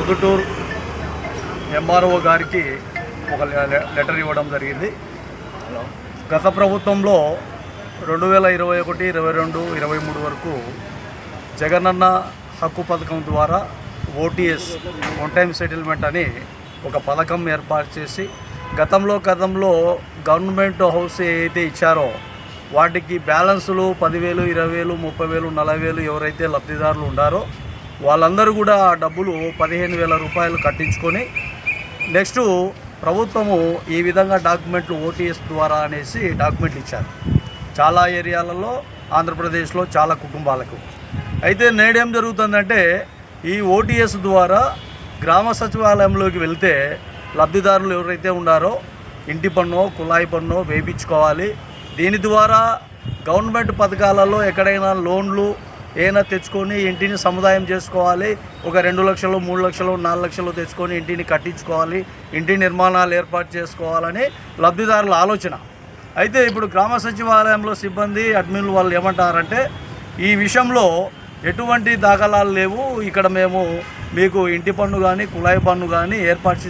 Proddatur MRO గారికి ఒక letter ఇవ్వడం జరిగింది. గత ప్రభుత్వంలో 2021, 22, 23 వరకు జగనన్న హక్కు పథకం ద్వారా ఓటీఎస్ వన్ టైం సెటిల్మెంట్ అని ఒక పథకం ఏర్పాటు చేసి గతంలో గవర్నమెంట్ హౌస్ ఏదైతే ఇచ్చారో వాటికి బ్యాలెన్సులు 10,000, 20,000, 30,000, 40,000 ఎవరైతే లబ్ధిదారులు ఉన్నారో వాళ్ళందరూ కూడా ఆ డబ్బులు 15,000 రూపాయలు కట్టించుకొని నెక్స్ట్ ప్రభుత్వము ఈ విధంగా డాక్యుమెంట్లు ఓటీఎస్ ద్వారా అనేసి డాక్యుమెంట్లు ఇచ్చారు చాలా ఏరియాలలో ఆంధ్రప్రదేశ్లో చాలా కుటుంబాలకు. అయితే నేడేం జరుగుతుందంటే ఈ ఓటీఎస్ ద్వారా గ్రామ సచివాలయంలోకి వెళ్తే లబ్ధిదారులు ఎవరైతే ఉన్నారో ఇంటి పన్ను కుళాయి పన్ను వేయించుకోవాలి. దీని ద్వారా గవర్నమెంట్ పథకాలలో ఎక్కడైనా లోన్లు ఏమైనా తెచ్చుకొని ఇంటిని సముదాయం చేసుకోవాలి. ఒక 2 లక్షలు 3 లక్షలు 4 లక్షలు తెచ్చుకొని ఇంటిని కట్టించుకోవాలి, ఇంటి నిర్మాణాలు ఏర్పాటు చేసుకోవాలని లబ్ధిదారుల ఆలోచన. అయితే ఇప్పుడు గ్రామ సచివాలయంలో సిబ్బంది అడ్మిన్లు వాళ్ళు ఏమంటారంటే ఈ విషయంలో ఎటువంటి దాఖలాలు లేవు, ఇక్కడ మేము మీకు ఇంటి పన్ను కానీ కుళాయి పన్ను కానీ ఏర్పాటు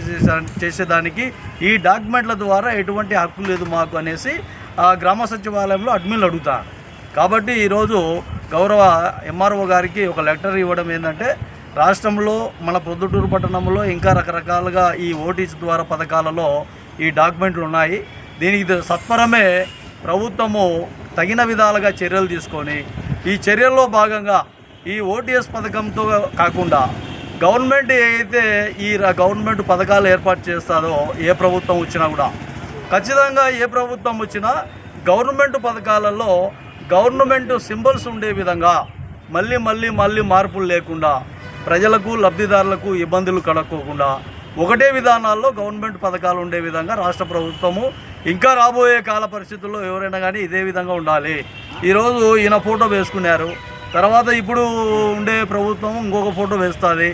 చేసేదానికి ఈ డాక్యుమెంట్ల ద్వారా ఎటువంటి హక్కు లేదు మాకు అనేసి ఆ గ్రామ సచివాలయంలో అడ్మిన్లు అడుగుతారు. కాబట్టి ఈరోజు గౌరవ ఎంఆర్ఓ గారికి ఒక లెటర్ ఇవ్వడం ఏంటంటే రాష్ట్రంలో మన ప్రొద్దుటూరు పట్టణంలో ఇంకా రకరకాలుగా ఈ ఓటీఎస్ ద్వారా పథకాలలో ఈ డాక్యుమెంట్లు ఉన్నాయి. దీనికి సత్వరమే ప్రభుత్వము తగిన విధాలుగా చర్యలు తీసుకొని ఈ చర్యల్లో భాగంగా ఈ ఓటీఎస్ పథకంతో కాకుండా గవర్నమెంట్ ఏదైతే ఈ గవర్నమెంట్ పథకాలు ఏర్పాటు చేస్తుందో ఏ ప్రభుత్వం వచ్చినా కూడా ఖచ్చితంగా ఏ ప్రభుత్వం వచ్చినా గవర్నమెంట్ పథకాలలో గవర్నమెంట్ సింబల్స్ ఉండే విధంగా మళ్ళీ మార్పులు లేకుండా ప్రజలకు లబ్ధిదారులకు ఇబ్బందులు కలగకోకుండా ఒకటే విధానాల్లో గవర్నమెంట్ పథకాలు ఉండే విధంగా రాష్ట్ర ప్రభుత్వము ఇంకా రాబోయే కాల పరిస్థితుల్లో ఎవరైనా కానీ ఇదే విధంగా ఉండాలి. ఈరోజు ఈయన ఫోటో వేసుకున్నారు, తర్వాత ఇప్పుడు ఉండే ప్రభుత్వం ఇంకొక ఫోటో వేస్తుంది,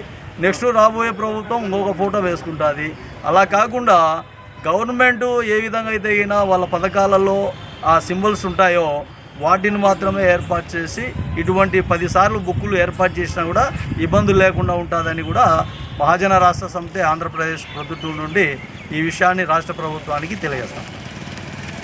నెక్స్ట్ రాబోయే ప్రభుత్వం ఇంకొక ఫోటో వేసుకుంటుంది. అలా కాకుండా గవర్నమెంట్ ఏ విధంగా అయితే అయినా వాళ్ళ పథకాలలో ఆ సింబల్స్ ఉంటాయో వాటిని మాత్రమే ఏర్పాటు చేసి ఇటువంటి 10 సార్లు బుక్కులు ఏర్పాటు చేసినా కూడా ఇబ్బందులు లేకుండా ఉంటుందని కూడా మహాజన రాష్ట్ర సమితి ఆంధ్రప్రదేశ్ ప్రొద్దుటూరు నుండి ఈ విషయాన్ని రాష్ట్ర ప్రభుత్వానికి తెలియజేస్తాం.